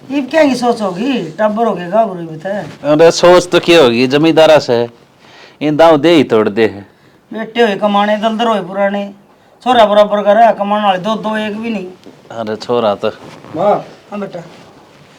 ये क्या की सोच होगी? टब्बर हो गया गाबरू भी थे। अरे सोच तो क्या होगी, जमींदारा से इन दाव दे ही तोड़ दे है। बेटे हुए कमाने दलदर हुए पुराने छोरा बराबर कर रहा कमाने वाले दो दो एक भी नहीं। अरे छोरा तो माँ हाँ बेटा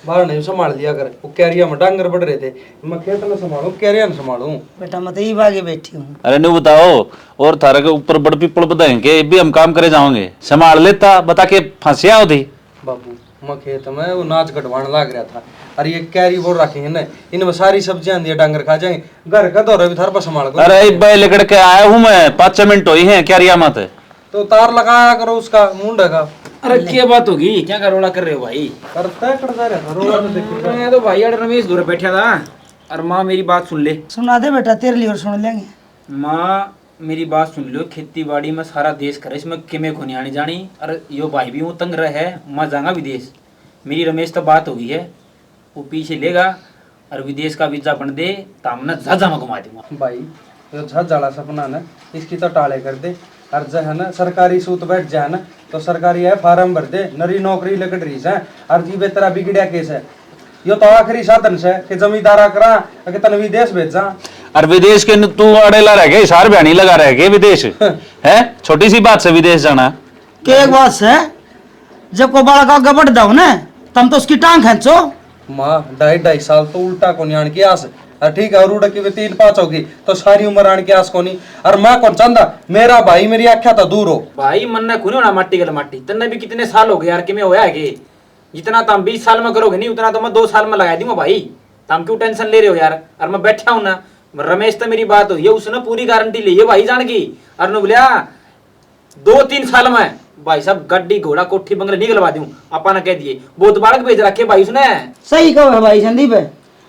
बाहर नहीं संभाल लिया कर, वो कैरिया में डांगर बढ़ रहे थे, मैं खेत में संभालूं कैरिया में संभालूं। बेटा मैं तो ये बागे बैठी हूँ। अरे नहीं बताओ, और थारे के ऊपर बड़ पीपल बधाएंगे भी हम काम करे जाओगे, संभाल लेता बता के फंसिया होती। बाबू मैं खेत में वो नाच कटवाने लग रहा था, अरे ये कैरी बोल रखी है ना, इनमें सारी सब्जियां दिए डांगर खा जाएंगे, घर का दौरा भी थार पर संभाल को। अरे भाई लेकर के आया हूँ मैं, 5 मिनट हुई है क्या रिया मत तो तार लगाया करो उसका मुंडा का। अरे क्या बात होगी, क्या करोड़ा कर रहे हो भाई? करता है करता रहता रोड़ा तो देखिए। मैं तो भाई अरे रमेश दूर बैठा था। और माँ मेरी बात सुन ले। सुना दे बेटा तेरे लिए और सुन लेंगे। माँ मेरी बात सुन लो, खेती बाड़ी में सारा देश करे, इसमें किमें को नहीं आनी जानी। और यो भाई भी वो तंग रहे है, मैं जाऊंगा विदेश। मेरी रमेश तो बात हो गई है, वो पीछे लेगा और विदेश का वीजा बन दे तो हमने झाझा में घुमा दूंगा। भाई जो झजाला सपना ना इसकी तो टाले कर दे, और जो है ना सरकारी सूत बैठ जाए ना तो सरकारी है फार्म भर दे, नरी नौकरी लकड़ रही है, और जीवे तेरा बिगड़िया केस है, यो तो आखिरी साधन से कि जमींदारा करा कि तन विदेश भेजा। और विदेश के तू अड़ेला रह गए, सार बयानी लगा रह गए विदेश है, छोटी सी बात से विदेश जाना। के एक बात है, जब को बालक आगे बढ़ जाओ ना तब तो उसकी टांग खींचो। माँ 2.5 साल तो उल्टा को आन की आस, और ठीक है और की भी 3-5 होगी तो सारी उम्र आन की आस को नहीं। और मैं कौन चाहता मेरा भाई मेरी आख्या तो दूर हो। भाई मन ने खुने होना माटी गल माटी, तन्ने भी कितने साल हो गए यार, किमें होया है कि जितना तुम 20 साल में करोगे नहीं उतना तो मैं 2 साल में लगा दूंगा भाई। तुम क्यों टेंशन ले रहे हो यार? और मैं बैठा हूं ना, रमेश तो मेरी बात हुई है, उसने पूरी गारंटी ली है भाई जान की। और ने बोलिया 2-3 साल में भाई साहब गड्डी घोड़ा कोठी बंगले निकलवा दूं, अपा ने कह दिए। बहुत बालक भेज रखे भाई उसने। सही कहो है भाई संदीप।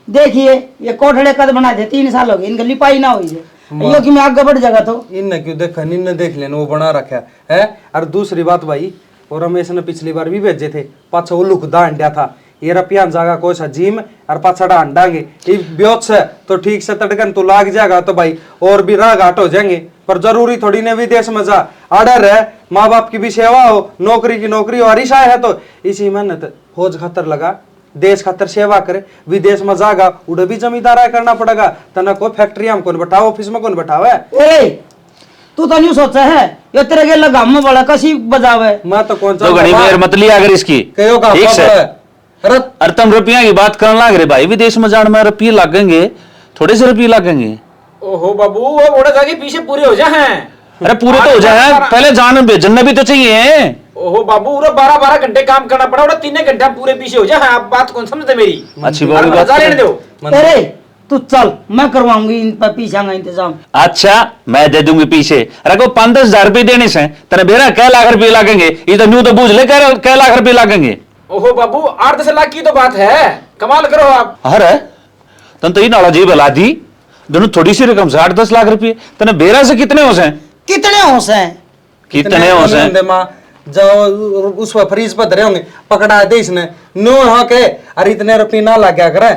देखिए ये कोठड़े कद बना दे, 3 साल हो गए इनकी लिपाई ना हुई है, यो कि मैं आगे बढ़ जाएगा तो इनने क्यों देखा, इनने देख लेना वो बना रखा है। और दूसरी बात भाई, और रमेश ने पिछली बार भी भेजे थे, पाछा वो लुकदा अंडा था, ये रपियान जागा कोई सा जिम और पाछड़ा अंडागे ब्योत से तो ठीक से तड़कन तो लाग जाएगा तो भाई और भी राह घाट हो जाएंगे। पर जरूरी थोड़ी ने विदेश में जा आडर है, माँ बाप की भी सेवा हो, नौकरी की नौकरी और ईशा है तो इसी मेहनत फौज खतर लगा, देश खातर सेवा करे, विदेश में जागा उड़े भी जमींदारा करना पड़ेगा, तना कोई फैक्ट्री में कौन बैठाओ, ऑफिस में कौन बैठावे। तू तो नहीं सोचा है ये तेरे के लगाम में बड़ा कसी बजावे। मैं तो कौन तो घड़ी मेर मत लिया अगर इसकी ठीक से। अरे तुम रुपया की बात करने लग रहे भाई, विदेश में जाने में रुपये लगेंगे, थोड़े से रुपये लगेंगे। ओहो बाबू वो ओढ़ा जाके पीछे पूरे हो जाए। अरे पूरे तो हो जाए, पहले जान भेजने भी तो चाहिए। ओहो बाबू पूरा 12-12 घंटे काम करना पड़ा, 3 घंटे पूरे पीछे हो जाए। आप बात कौन समझते मेरी? अच्छी बात लेने दो। अरे तू चल मैं करवाऊंगी इन पर पीछा का इंतजाम। अच्छा मैं दे दूंगी पीछे। अरे को 5-10 हजार रुपये देने से तेरे बेरा कै लाख रुपये लगेंगे, ये तो न्यू तो बूझ ले कै लाख रुपये लगेंगे। ओहो बाबू 8-10 लाख की तो बात है, कमाल करो आप। अरे तन तो ये नाला जी बला दी, दोनों थोड़ी सी रकम से 8-10 लाख रुपये, तेने बेरा से कितने हो से? कितने हो से? कितने हो से? जो उस पर फ्रीज पर धरे होंगे पकड़ा दे इसने नो हाँ के, अरे इतने रुपये ना लग गया करे,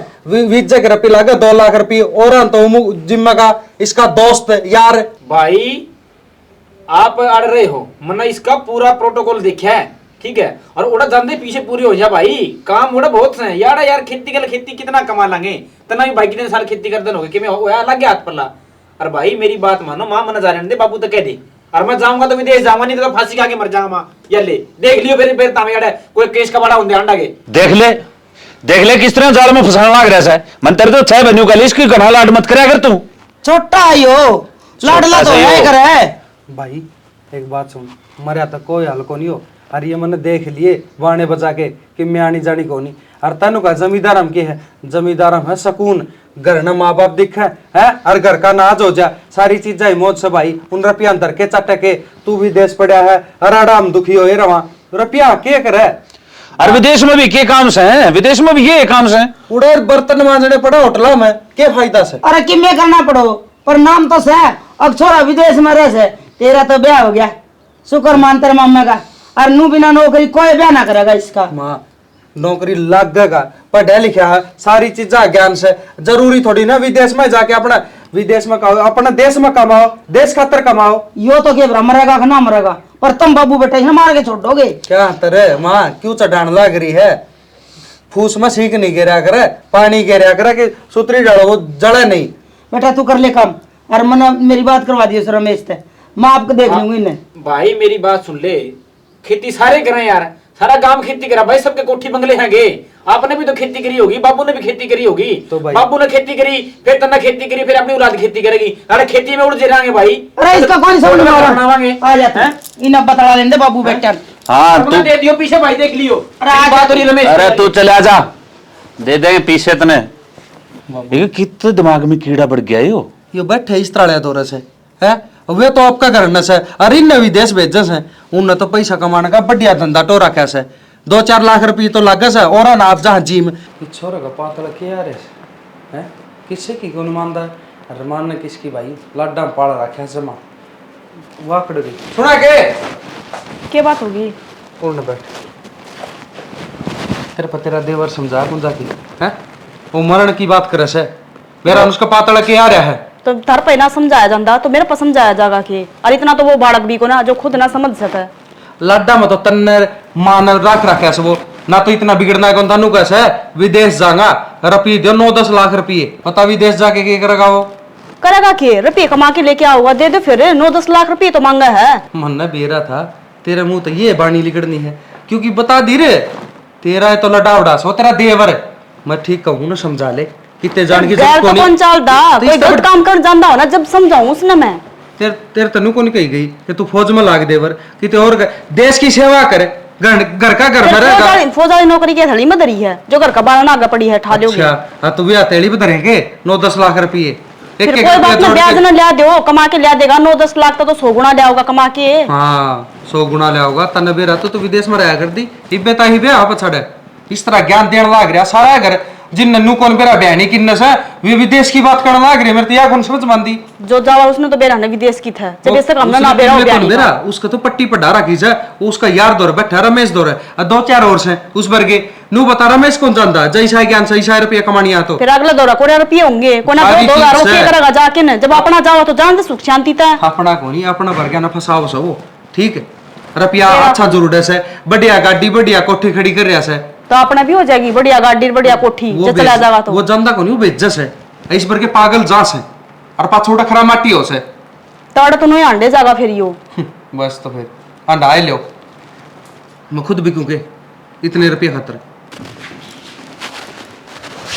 विजय के रुपये लगे 2 लाख रुपये और तो जिम्मा का इसका दोस्त यार। भाई आप अड़ रहे हो, मैंने इसका पूरा प्रोटोकॉल देखा है, ठीक है। और उड़ा जानते पीछे पूरी हो जा भाई, काम उड़ा बहुत है यार। यार खेती कर खेती कितना कमा लेंगे, तना भी भाई कितने साल खेती करते हो कि मैं लग गया हाथ पल्ला। और भाई मेरी बात मानो, माँ मन जा रहे दे बाबू तो कह दे, और मैं जाऊंगा तो विदेश जाऊंगा, नहीं तो फांसी खा के मर जाऊंगा माँ। या ले देख लियो फिर तामियाड़ है कोई केस का बड़ा होंगे अंडा के। देख ले किस तरह जाल में फंसाने लग रहा है। मन तेरे तो 6 बनू का इसकी गना लाड मत करया कर तू। छोटा आयो लाडला तो है करे। भाई एक बात सुन, मरिया तो कोई हाल को नहीं हो, अरे ये मैंने देख लिए वाणे बजा के कि मैं आनी जानी को नहीं। और तनु का जमींदारम की है, जमींदारम है सकून, घर न माँ बाप दिखे है, और घर का नाज हो जा, सारी चीजें मौज से भाई उन रुपया अंदर के चटके तू भी देश पड़ा है, अराडाम दुखी हो रहा रुपया के करे। और विदेश में भी के काम से हैं, विदेश में भी ये काम से हैं। उड़े बर्तन मांजने पड़ा होटल में के फायदा से। अरे कि मैं करना पड़ो पर नाम तो से अब छोरा विदेश में रह से, तेरा तो ब्याह हो गया, शुक्र मान तेरे मम्मी का। और नू बिना नौकरी कोई ब्याह ना करेगा इसका। माँ नौकरी लगेगा, पढ़ा लिखा है, सारी चीजें ज्ञान से, जरूरी थोड़ी ना विदेश में जाके अपना विदेश में कमाओ, अपना देश में कमाओ, देश खातर कमाओ। यो तो के मरेगा कि ना मरेगा, पर तुम बाबू बेटे मार के छोड़ दोगे क्या तेरे माँ क्यों चढ़ाने लग रही है? फूस में सीख नहीं गिरा करे, पानी गिरा करे कि सुतरी डालो वो जड़े नहीं। बेटा तू कर ले काम, और मना मेरी बात करवा दियो सर रमेश से, मैं आपको देख लूंगी इन्हें। भाई मेरी बात सुन ले, खेती सारे करें यार, सारा गांव खेती करा भाई, सबके कोठी बंगले हैंगे। आपने भी तो खेती करी होगी, बाबू ने भी खेती करी होगी, तो भाई बाबू ने खेती करी, फिर तन्ना खेती करी, फिर अपनी औलाद खेती करेगी। अरे खेती में उलझे रहेंगे भाई। अरे इसका कौन समझ में आ रहा बनावांगे आ जाता है इन्हें बतला देंगे बाबू बेटा। हाँ अपना तू, दे दियो पीछे भाई, देख लियो। अरे आज बात हो रही है रमेश। अरे तू चले आजा, दे देंगे पीछे तने। ये कितने दिमाग में कीड़ा बढ़ गया ये बैठे इस तरह दौरे से है, वे तो आपका घर से, अरे इन विदेश भेजे से, उनने तो पैसा कमाने का बढ़िया धंधा तो रखा से, 2-4 लाख रुपये तो लगे से, और आप जहाँ जिम छोरे का पातला क्या रे है, किससे की कौन मानता है, अरे मानने किसकी भाई, लाडा में पाल रखा से मां वाकड़ गई। सुना के बात होगी? उड़ने बैठ, तेरे पर तेरा देवर समझा कौन जाकी है, वो मरण की बात करे से, मेरा उसका पातला क्या रहा है, तो थार पे ना समझाया जाता तो मेरे पर समझाया जाएगा कि, और इतना तो वो बालक भी को ना जो खुद ना समझ सके। लाडा में तो तन्ने मान रख रखा से, वो ना तो इतना बिगड़ना है कौन तनु कैसे, विदेश जागा रुपये दो 9-10 लाख रुपये, पता विदेश जाके क्या करेगा वो, करेगा कि रुपये कमा के लेके आओगा, दे दे फिर 9-10 लाख रुपये तो मांगा है। मन ने बेरा था तेरे मुंह तो ये बाणी लिगड़नी है, क्योंकि बता दी रे तेरा है तो लड़ा उड़ा सो तेरा देवर, मैं ठीक कहूँ ना समझा ले, कितने जान की गैर तो कौन चलता, कोई गलत काम कर जानता हो ना जब समझाऊं उसने मैं। तेरे तनु कौन कही गई कि तू फौज में लाग देवर, कितने और देश की सेवा करे, घर का घर में रहेगा। फौजारी नौकरी की थड़ी में धरी है जो घर का बारह आगे पड़ी है, ठा लोगे। अच्छा तू भी हथेली पे धरेंगे 9-10 लाख रुपये, फिर कोई बात नहीं, ब्याज न लिया दो, कमा के लिया देगा, 9-10 लाख तो 100 गुना लिया होगा कमा के। हाँ 100 गुना लिया होगा, तन बेरा तो विदेश में रहा कर दी, हिब्बे ता हिब्बे आप छड़े, इस तरह ज्ञान देने लाग रहा सारा घर, जिन नन्नू कौन बेरा बहनी किन्ने से वे विदेश की बात करने लाग रहे, मेरे तो या कौन समझ मानती, जो जावा उसने तो बेरा ने विदेश की था, जब इससे हमने ना बेरा हो गया, उसका तो पट्टी पर डारा की जा, उसका यार दौर बैठा रमेश दौर है, 2-4 और से उस वर्गे नू बता रमेश कौन जानता जैसा ज्ञान सही सारे रुपये कमानी आ, तो फिर अगला दौरा कोई रुपये होंगे, कोई ना 2,000 रुपये करेगा जाके न, जब अपना जाओ तो जान दे सुख शांति था, अपना को नहीं अपना भर गया ना फसाओ सब, ठीक है रुपया अच्छा जरूर है, बढ़िया गाड़ी बढ़िया कोठी खड़ी कर रहा है, तो अपना भी हो जाएगी बढ़िया गाड़ी बढ़िया कोठी, जो चला जाएगा तो वो जानता को नहीं, वो बेज्जस है, इस पर के पागल जास है, और पाछोटा खरा माटी हो से, तड़ तो नहीं अंडे जाएगा फिर यो, बस तो फिर अंडा आए लो, मैं खुद भी क्योंकि इतने रुपये खतर,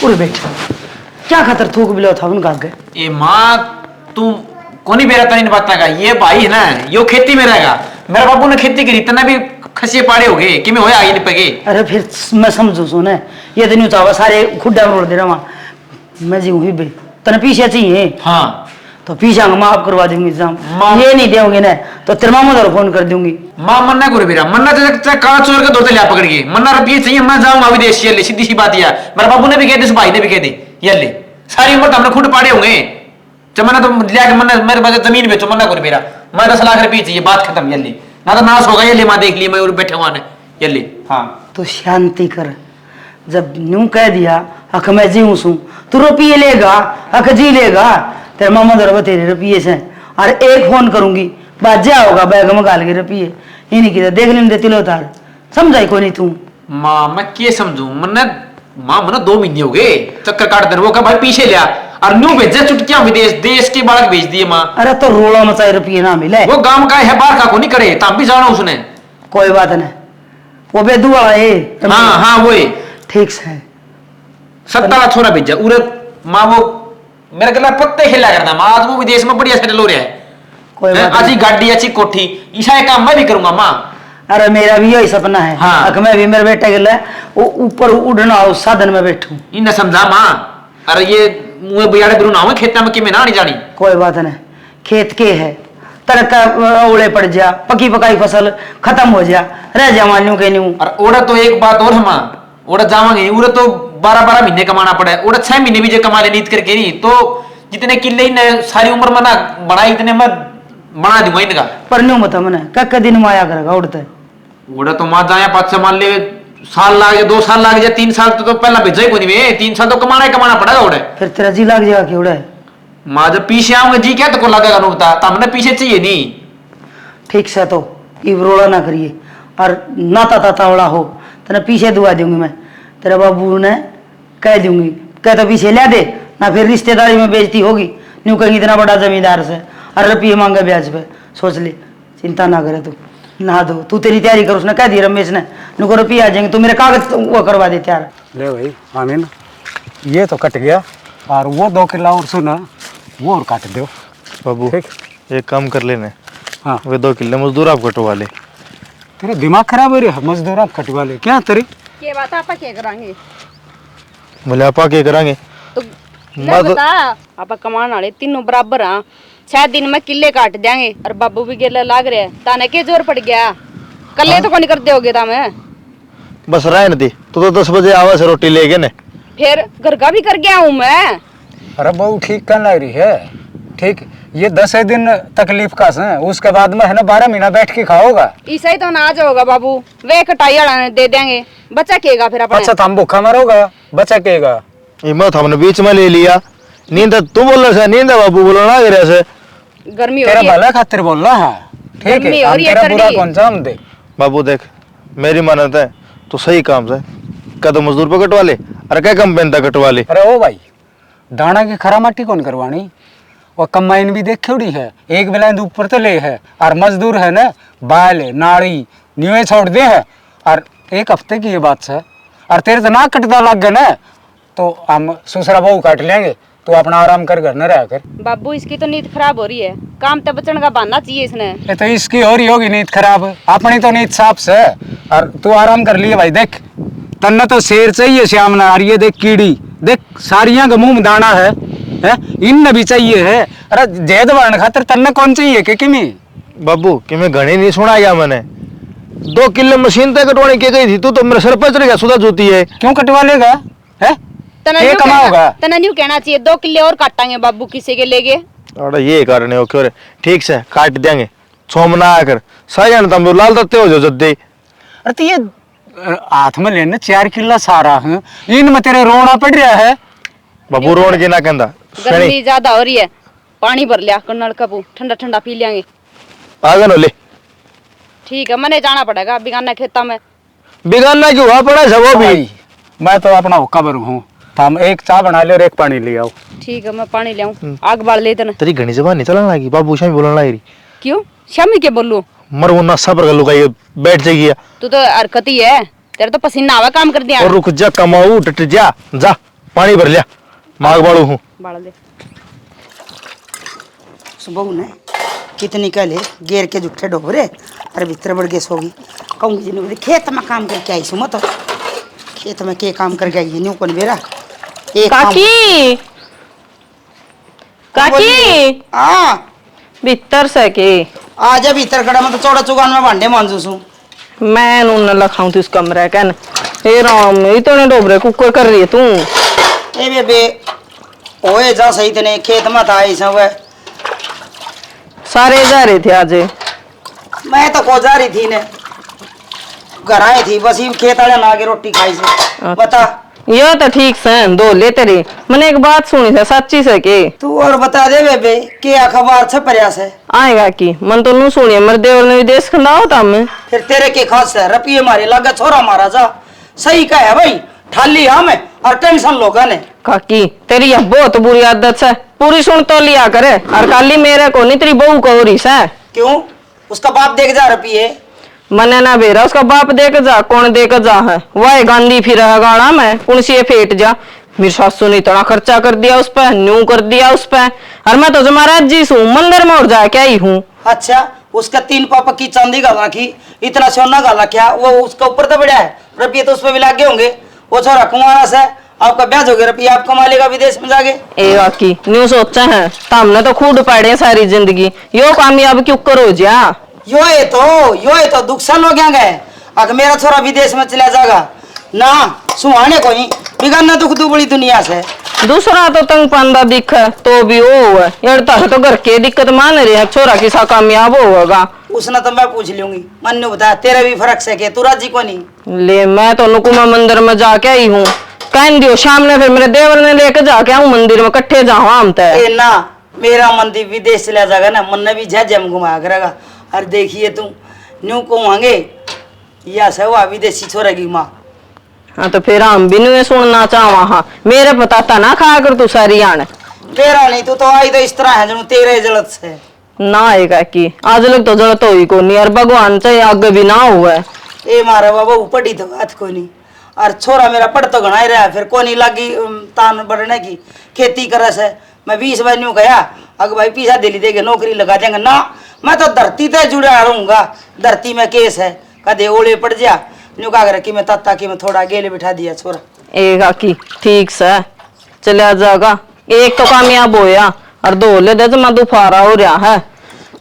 उरे बेटा क्या खतर थूक बिलो था उनका आगे। ए माँ तू कोनी बेरा तनी बात का, ये भाई है ना यो खेती में रहेगा, मेरा बाबू ने खेती करी तना भी खसिए पाड़े हो गए कि मैं होया आगे नहीं पगे। अरे फिर मैं समझू सुने ये दिन चावा सारे खुड्डा रोड दे रहा मैं जी हुई बे तने पीछे चाहिए, हाँ तो पीछा माफ करवा दूंगी एग्जाम, ये नहीं दोगे ना तो तेरे मामा को फोन कर दूंगी। माँ मन्ना गुरु बेरा मन्ना तो कहा चोर के दौड़ते लिया पकड़ के, मन्ना रुपये चाहिए मैं जाऊंगा विदेश, ये ले सीधी सी बात, यार मेरे बाबू ने भी कह दी, भाई ने भी कह दी, ये ले सारी उम्र तो हमने खुद पाड़े होंगे, मन्ना तो लिया के मन्ना मेरे पास जमीन बेचो, मन्ना गुरु बेरा मैं 10 लाख रुपये चाहिए, बात खत्म, ये ले ना तो नाश होगा, ये ले माँ देख ली मैं बैठे हुआ ने, ये ले। हाँ तो शांति कर, जब न्यू कह दिया अख मैं जीऊँ सू तू रुपये लेगा अख जी लेगा, तेरे मामा दर तेरे रुपये से, और एक फोन करूंगी बाजा होगा बैग में गाल के रुपये इन्हीं की देख लेने देती लो तार, समझाई को नहीं तू। माँ मैं क्या समझू, मन्ना माँ मना 2 महीने हो गए चक्कर काट दे, वो कहा भाई पीछे लिया और न्यू भेजे चुटकियां विदेश, देश के बालक भेज दिए माँ। अरे तो रोला मचाए रुपये ना मिले, वो गांव का है बाहर का को नहीं करे, तब भी जाना उसने। कोई बात नहीं, वो बेदू वाला है। हाँ हाँ वो ठीक से 17 छोरा भेजा उरे माँ, वो मेरे गला पत्ते खेला करना माँ, आज वो विदेश में बढ़िया सेटल हो रहा है, कोई बात अच्छी गाड़ी अच्छी कोठी, ईशा काम मैं भी करूंगा माँ। अरे मेरा भी यही सपना है, हाँ। अगर मैं भी मेरे बेटे के लिए वो ऊपर उड़ना उस साधन में बैठूं। इन समझा माँ, अरे ये मुँह बियाड़े बिरू ना हो खेत में कि मैं ना नहीं जानी। कोई बात नहीं, खेत के है तरका ओले पड़ जा, पकी पकाई फसल खत्म हो जा, रह जा मान्यू के न्यू। और ओड़ा तो एक बात और है माँ, ओड़ा जावांगे उड़ा तो 12-12 महीने कमाना पड़ा, ओड़ा 6 महीने भी जो कमा ले नीत करके नहीं, तो जितने किले ने सारी उम्र में ना बना इतने मैं बना दूंगा इनका। पर न्यू बता मैंने कक्का दिन माया करेगा उड़ता है, ओड़ा तो माँ जाया 5 से मान ले साल लाग जाए, 2 साल लाग जाए, 3 साल तो पहला भेजा ही कोई नहीं, 3 साल तो कमाना ही कमाना पड़ेगा ओड़े। फिर तेरा जी लग जाएगा कि उड़े माँ जब पीछे आऊंगा जी क्या तो को लगेगा नो बता, तो हमने पीछे चाहिए नहीं। ठीक से तो इवरोड़ा ना करिए, और नाता ताता वाला हो तेने पीछे दुआ दूंगी मैं, तेरा बाबू ने कह दूंगी, कह तो पीछे ला दे ना, फिर रिश्तेदारी में बेइज्जती होगी। न्यू कहेंगे इतना बड़ा जमींदार से और रुपये मांगे ब्याज पे। सोच ले, चिंता ना करे तू, नहा दो, तू तेरी तैयारी कर। उसने कह दिया रमेश ने, नुको रुपये आ जाएंगे, तू मेरे कागज वो करवा दे तैयार। ले भाई आमीन, ये तो कट गया, और वो 2 किलो और सुना वो और काट दो बाबू। ठीक। एक काम कर लेने, हाँ, वे 2 किलो मजदूर आप कटवा ले। तेरा दिमाग खराब हो रहा है, मजदूर आप कटवा ले क्या तेरी? ये बात आप क्या करांगे? बोले आपा क्या करांगे? तो ले बता, आप कमान वाले तीनों बराबर हाँ। 6 दिन में किले काट देंगे और बाबू भी गेला लाग रहे हैं। ताने के जोर पड़ गया, कल्ले तो कौन कर दोगे तामे? बस रहने दे, तो 10 बजे आवा से रोटी लेके ने। फिर घर का भी कर गया हूँ मैं। अरे बहू ठीक कर लग रही है, ठीक। ये 10 दिन तकलीफ का है, उसके बाद में है ना 12 महीना बैठ के खाओगा। ऐसा ही तो ना होगा बाबू, वे कटाई वाला दे देंगे, बच्चा केगा फिर अपने। अच्छा तो हम भूखा मरोगा, बचा केगा? हिम्मत हमने बीच में ले लिया। नींद तू बोल रहा, नींद बाबू बोलो ना गिरा से। गर्मी हो तेरा रही है। भला खातिर बोल रहा है, ठीक गर्मी है। हो हम रही है, तेरा बुरा करनी। कौन सा हम दे? बाबू देख, मेरी मानत है तो सही काम से क्या तो मजदूर पे कटवा ले, अरे क्या कम पेन कटवा ले। अरे ओ भाई, दाना की खरा माटी कौन करवानी? और कम्बाइन भी देख उड़ी है, एक बेलांद ऊपर तो ले है, और मजदूर है ना बाल नाड़ी न्यूए छोड़ दे है। और 1 हफ्ते की ये बात है, और तेरे तो ना कटता लग गया ना, तो हम दूसरा बहू काट लेंगे, तो अपना आराम कर घर न रह कर। बाबू इसकी तो नींद खराब हो रही है, काम तो बचने का बहाना चाहिए इसने। ये तो इसकी हो रही होगी नींद खराब, अपनी तो नींद साफ से। और तू आराम कर लिए भाई, देख तन्ने तो शेर चाहिए श्याम ना, और ये देख कीड़ी, देख सारियां के मुंह में दाना है, इन भी चाहिए है। अरे जैद वाण खातर तन्ने कौन चाहिए के किमी? बाबू कि मैं घनी नहीं सुना गया मैंने, 2 किलो मशीन तक कटवाने के गई थी, तू तो मेरे सर पर चढ़ गया, सुधा जोती है। क्यों कटवा लेगा है? ये कमाओगा? तना न्यू कहना चाहिए 2 किले और काटांगे बाबू किसी के लेगे। अरे ये कारण है ओके, ठीक से काट देंगे, सोमना आकर साजन तुम लाल दत्ते हो जो जद्दे। अरे तो ये हाथ में लेने 4 किलो सारा है, इनमें तेरे रोना पड़ रहा है। बाबू रोन की ना कहता गर्मी ज्यादा हो रही है, पानी भर लिया कर नलका पू, ठंडा ठंडा पी लेंगे। आगे नो ले, ठीक है, मने जाना पड़ेगा बिगाना खेता में। बिगाना क्यों हुआ पड़ा सब वो भी। भाई मैं तो अपना हुक्का भरू हूँ, हम एक चाय बना ले और एक पानी ले आओ। ठीक है, मैं पानी ले आऊं, आग बाल ले तना। तेरी घनी जबान नहीं चलने लगी, बाबू शामी बोलने लगी। क्यों शामी के बोलूं? मर वो नशा पर गलू का ये बैठ जाएगी। तू तो हरकत ही है, तेरा तो पसीना आवा काम कर दिया। और रुक जा, कमाऊ डट जा, जा पानी भर लिया, माग बाड़ू हूँ। बाल दे बहू ने कितनी कह ले गेर के जुट्ठे डोबरे, अरे भीतर बढ़ गए सोगी। कहूँगी जिन्होंने खेत में काम करके आई सो, मत खेत में के काम करके आई है न्यू कौन बेरा एक काकी काकी हाँ भीतर से के आ जा भीतर खड़ा, मैं तो चौड़ा चुगान में भांडे मांजू सू। मैं नून लखाऊं तू इस कमरे कन। हे राम, इतने डोबरे कुकर कर रही है तू? ए बेबे ओए जा सही तने खेत में था ऐसा हुआ। सारे जा रहे थे आज? मैं तो को जा रही थी ने, घर आई थी बस, ही खेत वाले ना के रोटी खाई से। बता ये तो ठीक से दो ले तेरे। मैंने एक बात सुनी है, सच्ची से के? तू और बता दे बेबे के अखबार छप रहा से आएगा की मन तो नू सुनिए, मेरे देवर ने विदेश खंदा होता मैं। फिर तेरे के खास है रपिए मारे लगा छोरा मारा जा। सही का है भाई, ठाली हमें और टेंशन लोगा ने। काकी तेरी यह बहुत बुरी आदत है, पूरी सुन तो लिया करे, और काली मेरे को नहीं तेरी बहू को हो रही है। क्यों? उसका बाप देख जा रपिए। मने ना बेरा, उसका बाप देख जा, कौन देख जा है? वह गांधी फिर है गाना में पुणसी फेट जा। मेरी सासू ने इतना खर्चा कर दिया उस पर, न्यू कर दिया उस पर, और मैं तो जो महाराज जी हूँ मंदिर में और जाके आई हूँ। अच्छा उसका 3 पापा की चांदी गाला की, इतना सोना गाला क्या वो उसका ऊपर तो बढ़िया है। रुपये तो उस पर भी लागे होंगे। वो छोरा कुमारा से आपका ब्याज हो गया, रुपये आप कमा लेगा विदेश में जाके। ए वाकी न्यू सोचा है तो हमने तो खूड पाड़े सारी जिंदगी, यो कामयाब क्यों करो जा? यो है तो दुख सन हो गया गए। अगर मेरा छोरा विदेश में चला जाएगा ना सुहाने कोई बिगाड़ना दुख दू बड़ी दुनिया से। दूसरा तो तंग पांदा दिख तो भी वो है, यड़ता है तो घर के दिक्कत मान रहे हैं, छोरा किसा कामयाब होगा। उसने तो मैं पूछ लूंगी, मन ने बताया तेरे भी फर्क से के तू राजी को नहीं। ले मैं तो नुकुमा मंदिर में जाके आई हूँ, कह दियो शाम ने फिर मेरे देवर ने लेके जाके आऊँ मंदिर में, कट्ठे जाओ हम तय। ना मेरा मंदिर विदेश चला जाएगा ना, मन ने भी झम घुमाया करेगा। अरे देखिए तुम न्यू को मांगे या से हुआ विदेशी छोरा की माँ हाँ तो फिर हम भी नहीं सुनना चाहवा हाँ मेरे पता था ना खा कर तू सारी आने तेरा नहीं तू तो आई तो इस तरह है जो तेरे जलत से ना आएगा कि आज लोग तो जरूरत हो को नहीं और भगवान चाहे आगे भी ना हुआ है ए मारा बाबा पढ़ी तो बात कोई नहीं और छोरा मेरा पढ़ तो घना ही रहा फिर को नहीं लगी तान बढ़ने की खेती करस है मैं 20 बार न्यू गया अगर भाई पैसा दिल्ली देंगे नौकरी लगा देंगे ना मैं तो धरती तक जुड़ा रहूंगा धरती में केस है कदे ओले पड़ जा न्यू का रखी मैं तत्ता की मैं थोड़ा गेले बिठा दिया छोरा एक की ठीक से चले जाएगा एक तो कामयाब होया और 2 ले दे तो मैं दोफारा हो रहा है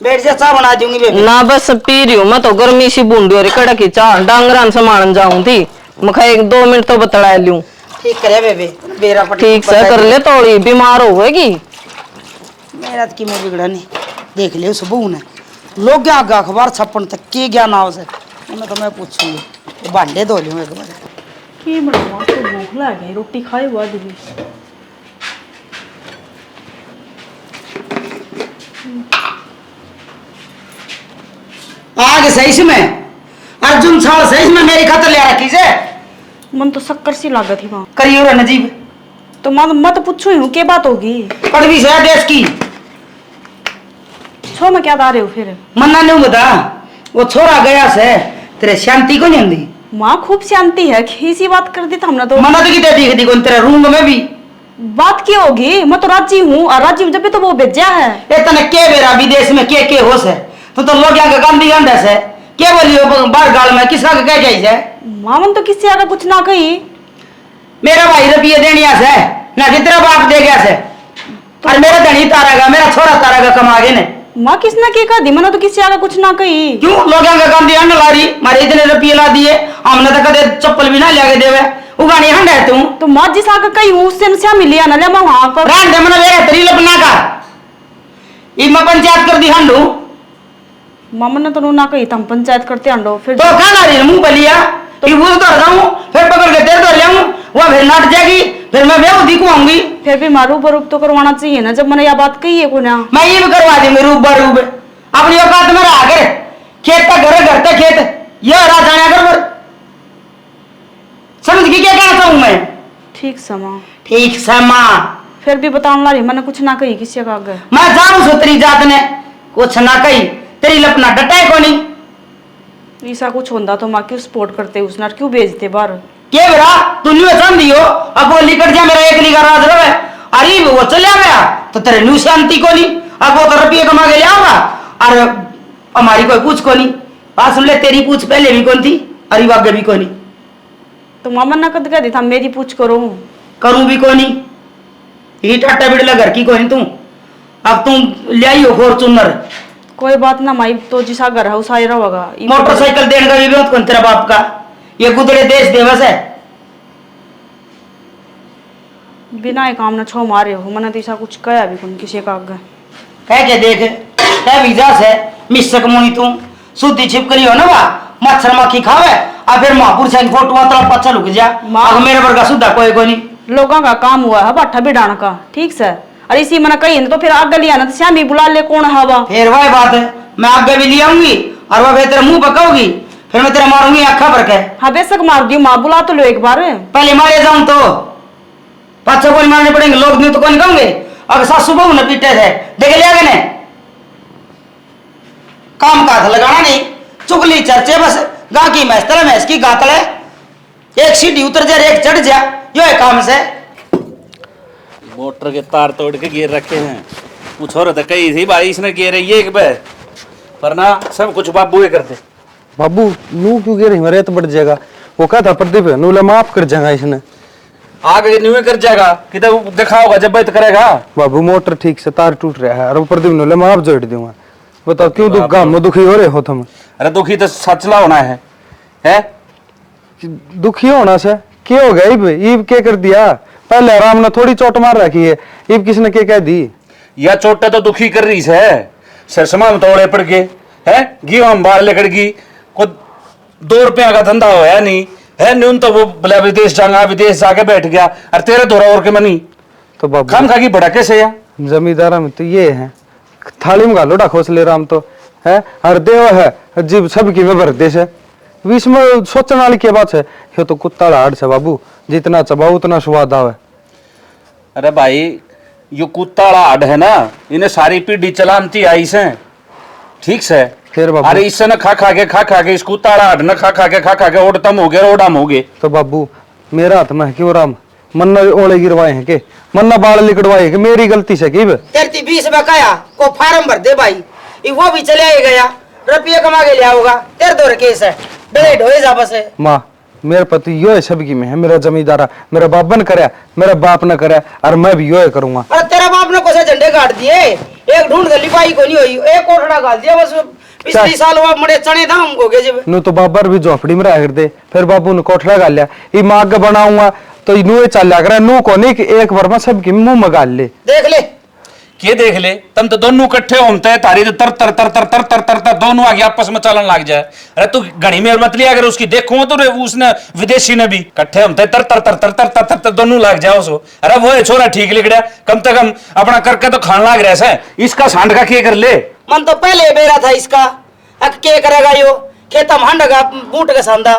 बैठ जा चाह बना दूंगी बेबी ना बस पी रही हूँ मैं तो गर्मी सी बूंदी और कड़क की चाह डांगरान से मारन जाऊं थी मैं 1-2 मिनट तो बतला लूं ठीक करे बेबी बेरा पटी ठीक से कर ले थोड़ी बीमार होगी मेरा तो की मैं बिगड़ा नहीं देख ले उस बहू ने लोग क्या आगा अखबार छप्पन तक के ज्ञान आओ से उन्हें तो मैं पूछूंगी भांडे धो लूँ एक बार की बनवा तो भूख लगी रोटी खाई हुआ दिली आगे सही में अर्जुन साल सही में मेरी खातर ले रखी से मन तो शक्कर सी लागत थी वहाँ करियो रे नजीब तो मैं तो पूछू ही हूँ क्या बात होगी कड़वी से देश की छो मैं क्या दारे हो फिर मन्ना नहीं बता वो छोरा गया से तेरे शांति को नहीं आंदी माँ खूब शांति है खीसी बात कर दी था हमने तो मना तो कितने दिख दी तेरे रूम में भी बात क्या होगी मैं तो राजी हूँ और राजी जब भी तो वो भेजा है इतने के बेरा विदेश में के होश है तो लोग यहाँ का गांधी गंडा से क्या बोलियो बार गाल में किसका क्या चाहिए मामन तो किसी आगे कुछ ना कही मेरा भाई रुपये देनिया से ना कि तेरा बाप दे गया से और मेरा धनी तारागा मेरा छोरा तारागा कमा गए ने माँ किसने क्या कहा दी मैंने तो किसी आगे कुछ ना कही क्यों लोग यहाँ का गांधी अंड ला रही मारे इतने रुपये ला दिए हमने तो कदे चप्पल भी ना ले देवे उगानी हंड है तू तो माँ जिस आगे कही हूँ उससे क्या मिली ना ले मैं वहां पर रान दे मना ले तेरी लपना का इमा पंचायत कर दी हंडू मामा ने तो ना कही था हम पंचायत करते अंडो फिर तो खाना रही मुंह बलिया तो वो तो जाऊं फिर पकड़ के तेरे तो ले आऊं वो फिर नाट जाएगी फिर मैं बेव दिखवाऊंगी फिर भी मारू बरूप तो करवाना चाहिए ना जब मैंने यह बात कही है को ना मैं ये भी करवा दूंगी रूप बरूप अपनी औकात में रहा कर खेत का घर का खेत ये रहा जाने कर समझ गई क्या कहना चाहूं मैं ठीक समा ठीक समा फिर भी बताऊं ला रही मैंने कुछ ना कही किसी का आगे मैं जानू सो तेरी जात ने कुछ ना कही तेरी लपना डटाए को नहीं ऐसा कुछ होता तो माँ क्यों सपोर्ट करते उसने क्यों भेजते बाहर के बेरा तू न्यू समझी हो अब वो लिकट जा मेरा एक लिखा राज रहे अरे वो चले गया तो तेरे न्यू शांति को नहीं अब वो तो रुपये कमा के ले आऊंगा और हमारी कोई पूछ को नहीं बात सुन ले तेरी पूछ पहले भी कौन थी अरे आगे भी को नहीं तो मामा ना कद कह था मेरी पूछ करो करूं भी को नहीं ये टाटा बिड़ला घर की को नहीं तू अब तुम ले आई हो फॉर्चूनर कोई बात ना माई तो जिसा घर है उसा ही रहेगा मोटरसाइकिल देने का विरोध कौन तेरा बाप का ये गुदड़े देश देवस है बिना एक काम ना छो मारे हो मैंने तो ऐसा कुछ कहा भी कौन किसी का आगे कह के देख क्या वीजा से मिस्सक मुनी तू शुद्धि छिपकली हो ना वा मच्छर मक्खी खावे और फिर महापुर से फोटो तला पच्चा लुक जा अब मेरे वर्गा सुधा कोई नहीं लोगों का काम हुआ है बाठा बिडाण का ठीक से और इसी मैंने कही तो फिर आगे लिया ना तो श्याम भी बुला ले कौन हवा फिर वही बात है मैं आगे भी ले आऊंगी और वह तेरे मुंह पकाऊगी फिर मैं तेरा मारूंगी अखा भर के हाँ बेशक मार दी माँ बुला तो लो एक बार पहले मारे जाऊं तो पाँच को मारने पड़ेंगे लोग नहीं तो कौन कहोगे अगर सासू बहू ने पीटे थे देख लिया गए काम का था लगाना नहीं चुगली चर्चे बस गा की मैस तले मैस की गातड़े एक सीढ़ी उतर जा एक चढ़ जा यो है काम से मोटर के तार तोड़ के गिर रखे हैं वो छोरा तो कही थी भाई इसने गिर ये एक बे पर ना सब कुछ बाबू ही करते बाबू नू क्यों गिर रही रेत बढ़ जाएगा वो कहा था प्रदीप नू ले माफ कर जाएगा इसने आगे न्यू कर जाएगा किधर देखा होगा जब बैठ करेगा बाबू मोटर ठीक से तार टूट रहा है और प्रदीप नू ले माफ जोड़ दूंगा बताओ क्यों दुख गांव में दुखी हो रहे हो तुम अरे दुखी तो सचला होना है दुखी होना से क्या हो गया ईब क्या कर दिया पहले आराम ने थोड़ी चोट मार रखी है ईब किसने क्या कह दी या चोटा तो दुखी कर रही है सरसमा में तोड़े पड़ के है घी हम बाहर लेकर गई को 2 रुपया का धंधा होया नहीं है न्यून तो वो बोला विदेश जाऊंगा विदेश जाके बैठ गया और तेरे दौरा और के मनी तो बाबू खाम खा की बड़ा कैसे या जमींदारा में तो ये है थाली में गालोड़ा खोस ले राम तो है और देव है जीव सबकी में भर दे से बीच में सोचने वाली क्या बात है। ये तो कुत्ता लाड़ से बाबू, जितना चबाओ उतना स्वाद आवे। अरे भाई यो कुत्ता हाड है ना, इन्हें सारी पीढ़ी चलानती आई से, ठीक से। फिर बाबू अरे इससे न खा खा के इस कुत्ता हाड न खा खा के ओडतम हो गए, ओडम हो गए। तो बाबू मेरा हाथ में है क्यों राम, मन्ना ओले गिरवाए हैं के, मन्ना बाल लिकड़वाए कि मेरी गलती से की? तेरती 20 बकाया को फार्म भर दे भाई, वो भी चले आए गया, रुपये कमा के लिया होगा, तेरे दो केस है, डिलेट हो जा बस है। माँ मेरे पति यो है सबकी में है, मेरा जमींदारा, मेरा बाप न करे, मेरा बाप न करे, और मैं भी यो है करूंगा। अरे तेरा बाप ने कोसे झंडे काट दिए, एक ढूंढ के लिपाई को नहीं हुई, एक कोठड़ा गाल दिया बस। पिछली साल वो मड़े चने दाम हो गए जब नु तो बाबर भी झोपड़ी में रह करते, फिर बाबू ने कोठड़ा गाल लिया, ये माँ का बनाऊंगा तो नू चल कर नू को नहीं कि एक बार में सबकी मुंह में गाल ले। देख ले के देख ले, तुम तो दोनों इकट्ठे होते हैं, तारी तो तर तर तर तर तर तर तर तर दोनों आगे आपस में चलन लग जाए। अरे तू घड़ी में मत लिया, अगर उसकी देखूं तो उसने विदेशी ने भी इकट्ठे होते तर तर तर तर तर तर तर तर दोनों लग जाओ सो। अरे वो है छोरा ठीक लिख रहा, कम से कम अपना करके तो खान लग रहा है, इसका सांड का के कर ले। मन तो पहले बेरा था इसका, अब क्या करेगा यो, खेता में हंडगा बूट का सांदा,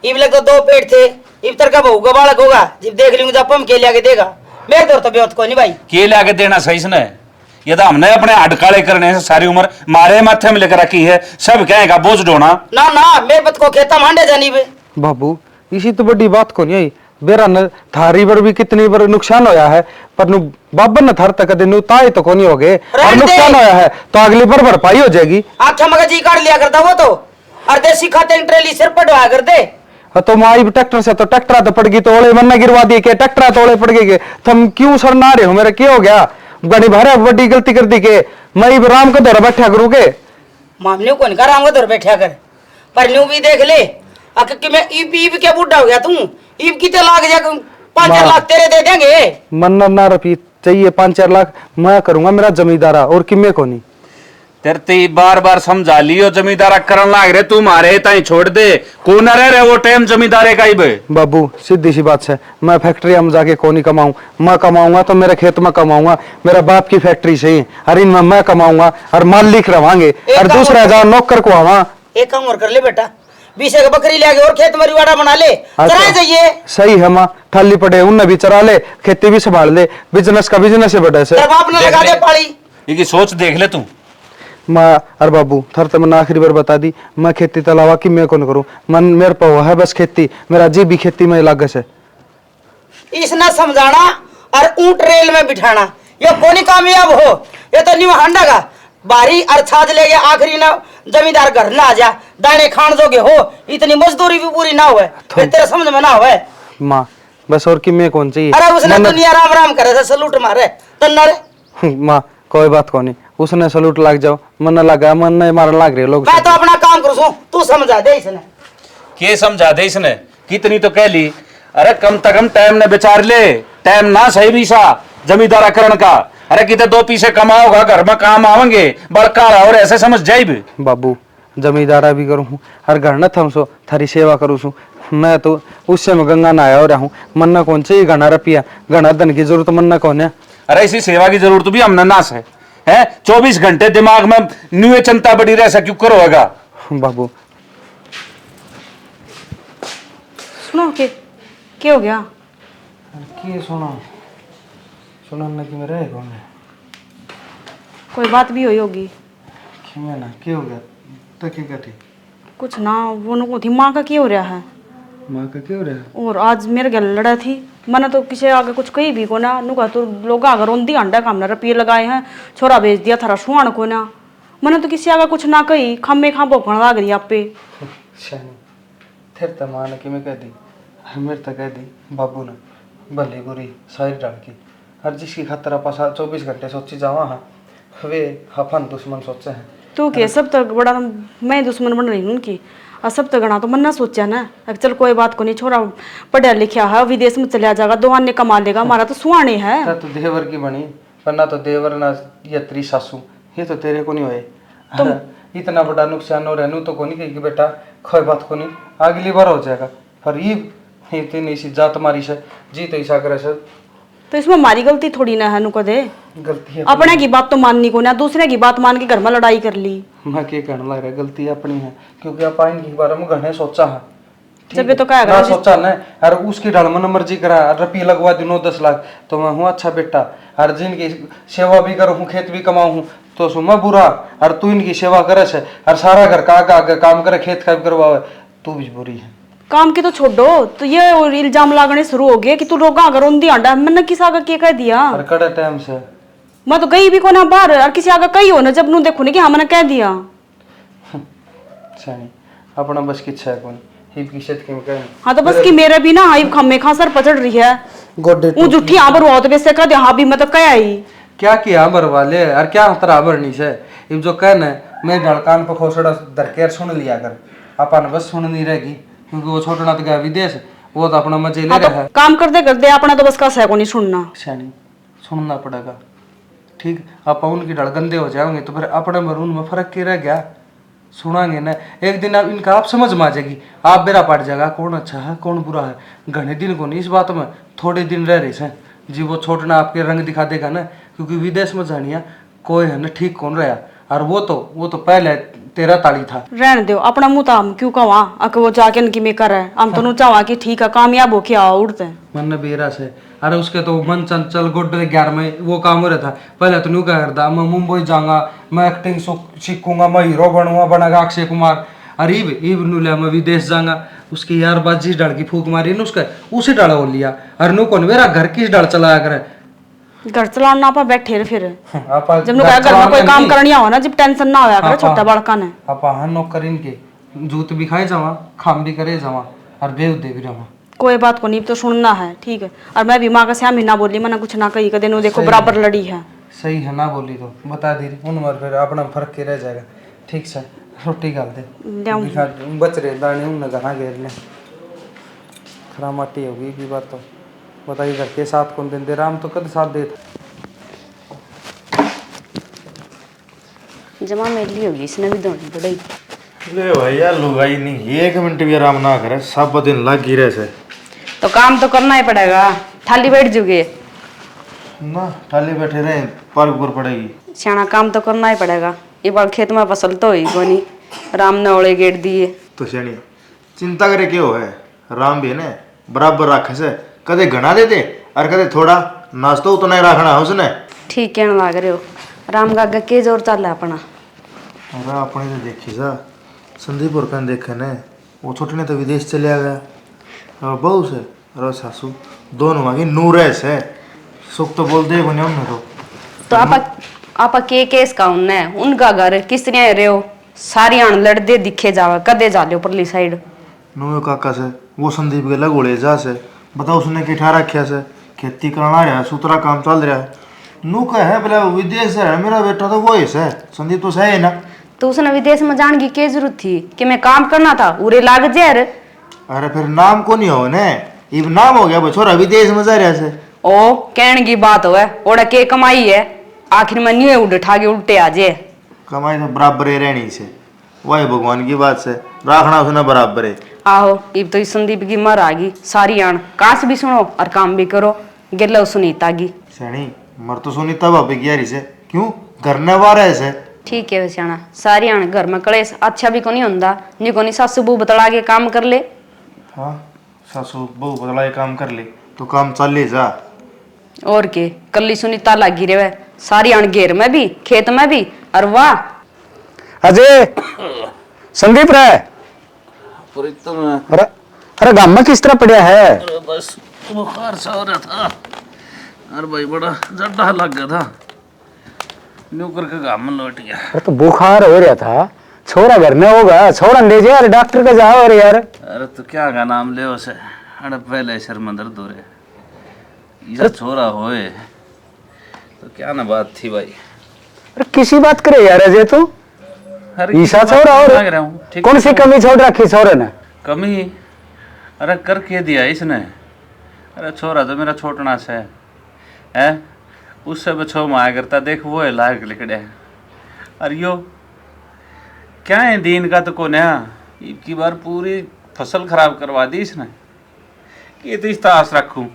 इब लग तो 2 पेट थे, इब तर का बहू का बालक होगा, जब देख लूंगा जब हम के लिया के देगा, मेरे दौर तो बेहद को नहीं भाई। के लाके देना सही से, ये तो हमने अपने अटकाले करने से सारी उम्र मारे माथे में लेकर रखी है, सब कहेगा बोझ ढोना। ना ना मेरे पत को खेता में हंडे जानी बे। बाबू इसी तो बड़ी बात को नहीं आई, बेरा न थारी पर भी कितनी बार नुकसान होया है, पर नु बाबर न थार तक दिन ताई तो कोनी हो गए, और नुकसान होया है तो अगली बार भरपाई हो जाएगी। आख्या मगर जी काट लिया करता वो तो, और देसी खाते ट्रेली सिर पटवा कर दे। तो माई ट्रैक्टर से तो ट्रैक्टर तो पड़ गई, तो ओले मन गिरवा दिए के ट्रैक्टर तो ओले पड़ गए, तुम क्यों सर ना रहे हो, मेरा क्या हो गया, गणी भरे बड़ी गलती कर दी के मैं राम का दौरा बैठा करूँ के मामले को निकाल आऊंगा दौर बैठा कर, पर न्यू भी देख ले अक कि मैं ईब क्या बुढ़ा हो गया तू, ईब कितने लाख जा 5-4 लाख तेरे दे देंगे। मन ना रुपये चाहिए 5-4 लाख मैं करूंगा, मेरा जमींदारा और किमे को नहीं। तेरे बार बार समझा लियो, जमींदारा करन लाग रहे तू मारे ताई छोड़ दे, को न रह वो टाइम जमींदारे का ही बे। बाबू सीधी सी बात है, मैं फैक्ट्री में जाके को नहीं कमाऊं, मैं कमाऊंगा तो मेरे खेत में कमाऊंगा, मेरा बाप की फैक्ट्री से ही, अरे इनमें मैं कमाऊंगा और मालिक रवांगे, और दूसरा जाओ नौकर को आवा। एक काम और कर ले बेटा, 20 एक बकरी ले आगे और खेत में रिवाड़ा बना ले, चराए जाइए। सही है माँ, थाली पड़े उनने भी चरा ले, खेती भी संभाल ले, बिजनेस का बिजनेस है बेटा से। तेरे बाप ने लगा दे पाली। ये सोच देख ले तू। माँ अरे बाबू थर तो मैंने आखिरी बार बता दी, मैं खेती तो अलावा कि मैं कौन करूँ, मन मेरे पास है बस खेती, मेरा जी भी खेती में लाग से। इसने समझाना और ऊंट रेल में बिठाना, ये कौन कामयाब हो, ये तो न्यू हंडा का बारी और छाज ले गया, आखिरी ना जमींदार घर ना आ जा, दाने खान जोगे हो, इतनी मजदूरी भी पूरी ना हुए, फिर तेरे समझ में ना हुए। माँ बस और कि मैं कौन चाहिए। अरे उसने दुनिया राम राम करे, सलूट मारे तन्ना रे। माँ कोई बात को नहीं, उसने सलूट लग जाओ, मन लगा मन नहीं मारने लग रहे लोग। मैं तो अपना काम करूँ, तू समझा दे इसने। के समझा दे इसने, कितनी तो कह ली। अरे कम से कम टाइम ने विचार ले, टाइम ना सही भी सा जमींदारा करण का। अरे कितने 2 पैसे कमाओगा, घर में काम आवेंगे, बड़का और ऐसे समझ जाए भी। बाबू जमींदारा भी करूँ और घर न थम सो थारी सेवा करूँ सू, मैं तो उससे में गंगा नहाया हो रहा हूँ, मन कौन चाहिए घना रुपया, घना धन की जरूरत मन कौन है। अरे इसी सेवा की जरूरत भी हमने नाश है 24 घंटे दिमाग में न्यू चिंता बड़ी रह क्यों करोगा। बाबू सुनो के क्या हो गया? की सुना सुना न कि मेरा है कौन है, कोई बात भी हुई होगी। कि मैं ना क्या हो गया तो क्या थी कुछ ना, वो नको थी माँ का क्या हो रहा है, माँ का क्या हो रहा है। और आज मेरे गल लड़ा थी, मैंने तो किसी आगे कुछ कही भी को ना, नुका तो लोग आगे रोंदी अंडा काम ना रुपये लगाए हैं, छोरा भेज दिया थारा सुहान को ना, मैंने तो किसी आगे कुछ ना कही, खम्मे खा भोकण लाग रही आप पे। फिर तो माँ ने कि मैं कह दी, मेरे तो कह दी बाबू ने भली बुरी सारी डाल की, हर जिसकी खातर आप 24 घंटे सोची जावा हाँ, वे हफन दुश्मन सोचे हैं। तू के सब तक बड़ा मैं दुश्मन बन रही हूँ उनकी, और सब तक गणा तो मन ना सोचा ना, चल कोई बात को नहीं, छोरा पढ़ा लिखा है, विदेश में चला जाएगा, 2 आने कमा लेगा, हमारा तो सुहाने है। तो देवर की बनी, पर ना तो देवर ना ये तेरी सासू, ये तो तेरे को नहीं होए। तुम इतना बड़ा नुकसान हो रहा तो को नहीं कही कि बेटा कोई बात को नहीं, अगली बार हो जाएगा, पर ये इतनी सी जात मारी से जी तो ईसा करे से तो इसमें हमारी गलती थोड़ी ना है, नु कदे गलती है अपने की बात तो माननी को ना, दूसरे की बात मान के घर में लड़ाई कर ली। मैं क्या कहने लग रहा, गलती अपनी है क्योंकि आप इनके बारे में घने सोचा है। जब ये तो क्या ना करा सोचा ना, और उसकी ढाल मन मर्जी करा, रुपये लगवा दी 9-10 लाख तो मैं हूँ अच्छा बेटा, और जिनकी सेवा भी करूँ, खेत भी कमाऊँ हूँ तो सो मैं बुरा, और तू इनकी सेवा करे से और सारा घर का आगे काम करे, खेत का भी करवावे, तू भी बुरी है। काम की तो छोड़ो, तो ये और इल्जाम लागने शुरू हो गए कि तू रोगा अगर उन्दी आंडा मैंने किस आगे के कह दिया। और कड़े टाइम से मैं तो गई भी को ना बाहर, और किसी आगे कही हो ना जब नू देखो नहीं कि हमने कह दिया। सही अपना बस की इच्छा है कौन ही की शेत के कहें। हाँ तो बस कि मेरे भी ना हाई खम्मे खां सर पचड़ रही है, गोडे वो जुठी आबर हुआ तो वैसे कह दे हाँ भी मैं तो कह आई क्या किया आबर वाले, और क्या हतरा भरनी से इब जो कहना है मैं ढड़कान पर खोसड़ा दरकेर सुन लिया कर, अपन बस सुन नहीं रहेगी क्योंकि वो छोटना तो गया विदेश, वो तो अपना मजे ले हाँ, रहा है। तो काम करते करते अपना तो बस का सह को नहीं सुनना। शानी सुनना पड़ेगा, ठीक आप उनकी ढड़ गंदे हो जाओगे तो फिर अपने में उनमें फर्क क्या रह गया, सुनांगे ना एक दिन आप इनका आप समझ में आ जाएगी, आप बेरा पड़ जाएगा कौन अच्छा है कौन बुरा है। घने दिन को नहीं इस बात में, थोड़े दिन रह रही से जी वो छोटना आपके रंग दिखा देगा ना, क्योंकि विदेश में जानिया कोई है ना ठीक कौन रहा, और वो तो पहले 13 ताली था। रहने दो अपना मुंह तो हम क्यों कवा अक वो जाके इनकी में कर है, हम तो चाहवा कि ठीक है कामयाब हो के आओ उड़ते मन बेरा से, अरे उसके तो मन चंचल गोड्डे 11 में वो काम हो रहा था, पहले तो न्यू कह रहा मैं मुंबई जाऊंगा, मैं एक्टिंग सीखूंगा, मैं हीरो बनूंगा, बनेगा अक्षय कुमार, अरे ईब नु लिया मैं विदेश जाऊंगा, उसकी यार बाजी डाल की फूक मारी न उसका उसी डाल हो लिया, अरे नु कौन मेरा घर किस डाल चलाया करे, घर चलाना आप बैठे रहे फिर आपा जब घर में कोई काम करनी हो ना जब टेंशन ना होया करे छोटा बड़का ने आपा हाँ नौकर इनके जूत भी खाए जावा, खाम भी करे जावा, और बेव दे भी जावा। कोई बात को नहीं तो सुनना है ठीक है, और मैं भी माँ का श्याम ही ना बोली मैंने कुछ ना कही कदे नु देखो बराबर लड़ी है। सही है ना बोली तो बता दी उन मर फिर अपना फर्क के रह जाएगा, ठीक से रोटी गाल दे दिखा बच रहे दाने उन गना घेर ले खरा माटी होगी की बात तो बताइए घर के साथ कौन दिन दे राम तो कद साथ दे जमा मेली होगी इसने भी दौड़ी पड़ेगी। ले भाई यार लुगाई नहीं 1 मिनट भी आराम ना करे, सब दिन लग ही रहे से। तो काम तो करना ही पड़ेगा, थाली बैठ जुगे ना थाली बैठे रहे पर ऊपर पड़ेगी, सियाना काम तो करना ही पड़ेगा। ये बार खेत में फसल तो हुई कोनी, राम ने ओले गेट दिए तो श्याणी चिंता करे क्यों है, राम भी ने बराबर रखे से, कदे घना दे दे और कदे थोड़ा नाश्तो उतना ही रखना है उसने। ठीक कहने लग रहे हो, राम का आगे के जोर चल है अपना। अरे अपने तो देखी सा संदीप और कन देखे ने, वो छोटे ने तो विदेश चले गया, और बहू से और सासू दोनों वहाँ की नूर है सुख तो बोल दे बने हमने तो आप के केस का उनने उनका घर किस तरह रहे हो, सारी आन लड़दे दिखे जावा कदे जा लियो परली साइड नो काका से वो संदीप के लगोड़े जा से बताओ उसने किठा रखा से खेती करना रहा सुतरा काम चल रहा है, नू का है बोले विदेश है मेरा बेटा तो वो है संदीप तो सही है ना। तो उसने विदेश में जाने की क्या जरूरत थी कि मैं काम करना था उरे लाग जे अरे फिर नाम को नहीं हो ने इब नाम हो गया छोरा विदेश में जा रहा से। ओ कहने की बात हो है ओड़ा के कमाई है आखिर में नहीं उड़ उठा के उल्टे आ जे कमाई तो बराबर ही रहनी से, वही भगवान की बात से रखना उसने बराबर है। आहो इब तो इस संदीप की मर आ गई सारी आन काश भी सुनो और काम भी करो गिरलो सुनीता की सैनी मर तो सुनीता भाभी की यारी से क्यों घर न बार है से ठीक है वैसे सारी आन घर में कलेश अच्छा भी को नहीं होंदा नहीं को नहीं सासू बहू बतला के काम कर ले। हाँ सासू बहू बदला काम कर ले तो काम चल ले जा और के कल्ली सुनीता लागी रहे सारी आन घेर में भी खेत में भी और वाह अजय संदीप रे अरे अरे गाम में किस तरह पड़ा है? बस बुखार सा हो रहा था, अरे भाई बड़ा जड्डा लग गया था, न्यू करके गाम में लौट गया। अरे तो बुखार हो रहा था, छोरा घर में होगा, छोरा ले जा यार डॉक्टर के जाओ अरे यार। अरे तो क्या का नाम ले उसे, अरे पहले सर में दर्द हो रहे, ये छोरा होए तो क्या ना बात थी भाई। अरे किसी बात करे यार अजय तू, ईसा छोरा और कौन सी कमी छोड़ रखी छोरे ने? कमी अरे कर के दिया इसने, अरे छोरा तो मेरा छोटना से है उससे बछो माया करता देख वो है लायक लिखड़े, अरे यो क्या है दीन का तो कौन है, की बार पूरी फसल खराब करवा दी इसने, कि तो इस आस रखूं।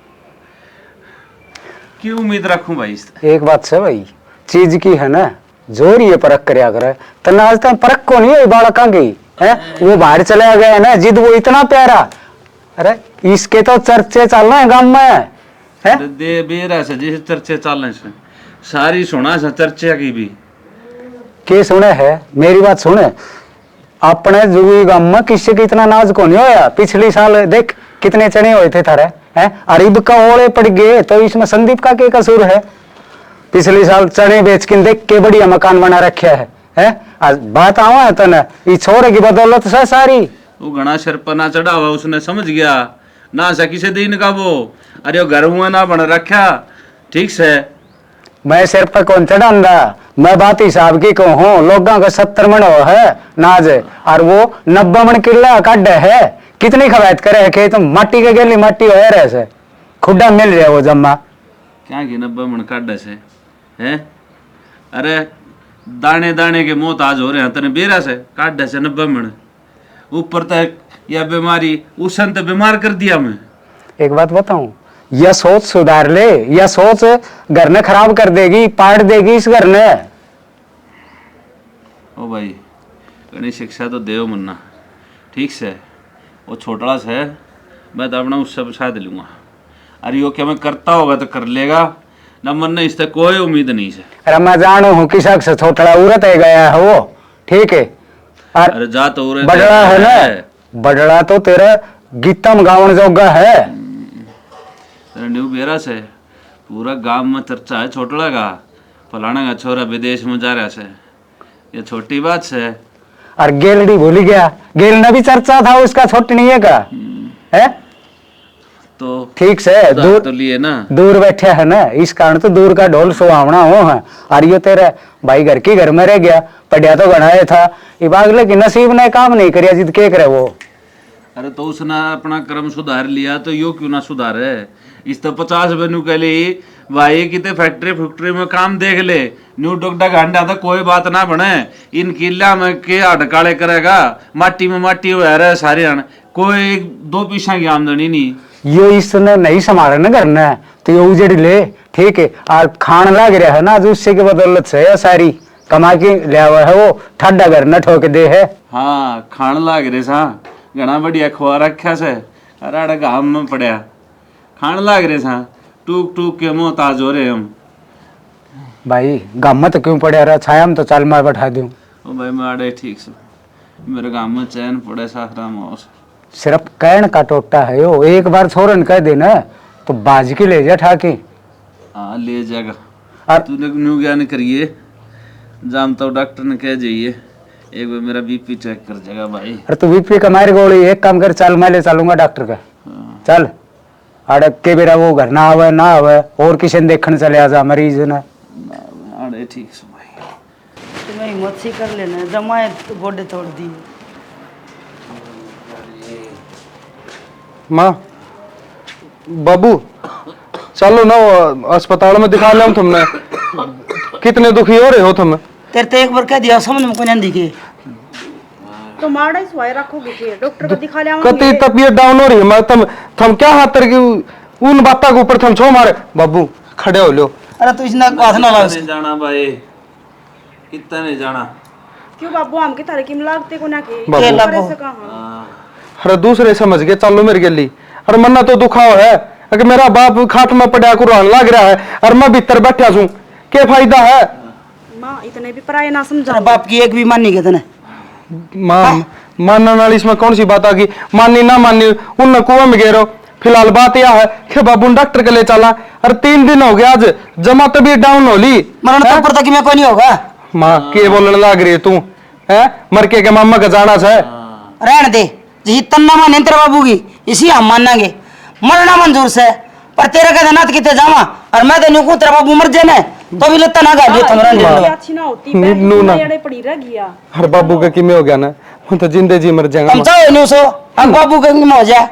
की उम्मीद रखूं भाई इससे? एक बात से भाई, चीज की है ना जोर ये परख करया करे, तो आज तक परख को नहीं है बालक गई है, वो बाहर चला गया है ना, जिद वो इतना प्यारा, अरे इसके तो चर्चे चल रहे हैं गांव में है। दे बेरा से जैसे चर्चे चल रहे हैं, सारी सुना से चर्चा की भी के सुने है, मेरी बात सुने, अपने जुगी गांव में किसी की इतना नाज को नहीं होया। पिछली साल देख कितने चने हुए थे थारे हैं, अरीब का ओले पड़ गए, तो इसमें संदीप का क्या कसूर है? पिछली साल चने बेच के देख के बढ़िया मकान बना रखा है? आज बात आवा है तो ना ये छोरे की बदौलत से सारी। वो घना सिर पर ना चढ़ा हुआ, उसने समझ गया ना सकी से दिन का वो, अरे वो घर हुआ ना बन रखा ठीक से। मैं सिर पर कौन चढ़ाऊंगा, मैं बात हिसाब की कहूँ, लोगों का 70 मन हो है नाज, और वो 90 मन किला काट है, कितनी खवायत करे है खेत, माटी के गेली माटी हो रहे से खुड्डा मिल रहा वो जम्मा क्या की 90 मन काट से है? अरे दाने दाने के मोहताज हो रहे हैं तने बेरा से काट से 90 मन, ऊपर तक यह बीमारी उसन तो बीमार कर दिया मैं। एक बात बताऊं, यह सोच सुधार ले, यह सोच घर ने खराब कर देगी, पाट देगी इस घर ने। ओ भाई गणी शिक्षा तो देव मुन्ना ठीक से, वो छोटा सा है, मैं तो अपना उससे साथ लूंगा, अरे यो क्या मैं करता होगा तो कर लेगा ना, मन ने इससे कोई उम्मीद नहीं है। अरे मैं जानू हूँ कि शख्स छोटा उरत है गया है वो, ठीक है, और अरे जा तो उरे बड़ड़ा है ना, बड़ड़ा तो तेरा गीतम गावन जोगा है। तेरा न्यू बेरा से पूरा गांव में चर्चा है छोटड़ा का, फलाना का छोरा विदेश में जा रहा से, ये छोटी बात से। और गेलडी भूल गया, गेल ने भी चर्चा था उसका छोटनीय का है, तो ठीक से दूर तो लिए ना, दूर बैठे है ना, इस कारण तो दूर का ढोल सुहावना हो है। और ये तेरे भाई घर की घर में रह गया, पढ़िया तो गणाए था, ये बागले की नसीब ने काम नहीं करिया जिद के करे वो। अरे तो उसने अपना कर्म सुधार लिया तो यो क्यों ना सुधारे? इस तो 50 बनू के लिए भाई कितने फैक्ट्री में काम देख ले, न्यू डोगडा गांडा तो कोई बात ना बने, इन किला में के हड़काले करेगा, माटी में माटी हो रहा सारे, कोई 2 पैसा की आमदनी नहीं। यो इसने नहीं संभाला ना करना है तो ये उजड़ ले, ठीक है, और खान लग रहा है ना जो उससे की बदौलत से है सारी कमा के लिया हुआ है, वो ठंडा घर न ठोक दे है। हाँ खान लाग रहे सा, घना बढ़िया खुआ रखा से, अरे गाम में पड़या खान लाग रहे सा, टूक टूक के मोहताज हो रहे हम। भाई गाम में तो क्यों पड़े रहा, छाया में तो चाल मार बैठा दूं। ओ भाई मैं आड़े ठीक से, मेरे गाम में चैन पड़े साखरा मौस, सिर्फ कहन का टोटा है यो, एक बार छोरन कह देना तो बाज के ले जा ठाके। हाँ ले जाएगा, और तूने न्यू ज्ञान करिए, जानता हूँ डॉक्टर ने कह जाइए एक बार मेरा बीपी चेक कर जाएगा भाई। अरे तू बीपी का मार गोली, एक काम कर, चल मैं ले चलूंगा डॉक्टर का, चल अड़क के बेरा वो घर ना आवे ना आवे, और किसी ने देखने चले आ जा मरीज ने। अरे ठीक से भाई, तुम्हें हिम्मत सी कर लेना, जमाए तो गोडे तोड़ दिए। माँ बाबू चलो ना अस्पताल में दिखा ले तुमने, कितने दुखी हो रहे हो तुम? तेरे तो एक बार कह दिया समझ में कोई नहीं दिखे, तो माड़ा इस वाय रखोगे के डॉक्टर को दिखा लिया कति तबीयत डाउन हो रही है, मैं तुम क्या हाथ तर की उन बातों के ऊपर तुम छो मारे। बाबू खड़े हो लो। अरे तू इसने हाथ ना लगा, नहीं जाना भाई, कितना नहीं जाना। क्यों बाबू हम के तारे की लागते को ना के बाबू। करे से कहां? अरे दूसरे समझ के चलो मेरे गली, अरे मन्ना तो दुखाओ है, अगर मेरा बाप खाट में पड़ा को रोन लग रहा है और मैं भीतर बैठा हूं, क्या फायदा है? मां इतने भी पराये ना समझा, बाप की एक भी मानी के तने मानने वाली इसमें कौन सी बात आ गई? माननी ना माननी उन कुएं में गिरो। फिलहाल बात यह है कि बाबू डॉक्टर के लिए चला, अरे 3 दिन हो गया आज, जमा तबीयत डाउन हो ली, मरण तो ऊपर तक मैं कोई नहीं होगा। माँ के बोलने लग रही है तू है, मर के मामा का जाना है, रहने दे, जी तन्ना माने तेरे बाबू की इसी हम मानेंगे, मरना मंजूर से, पर तेरे कहते ना कितने जावा, और मैं तो न्यू तेरा बाबू मर जाने तो भी लत्ता ना गाली तुम रहने अच्छी ना होती मैं एड़े पड़ी रह गया। हर बाबू का किमे हो गया ना, मैं तो जिंदे जी मर जाएगा। हम चाहो न्यू सो हम बाबू के हो जाए,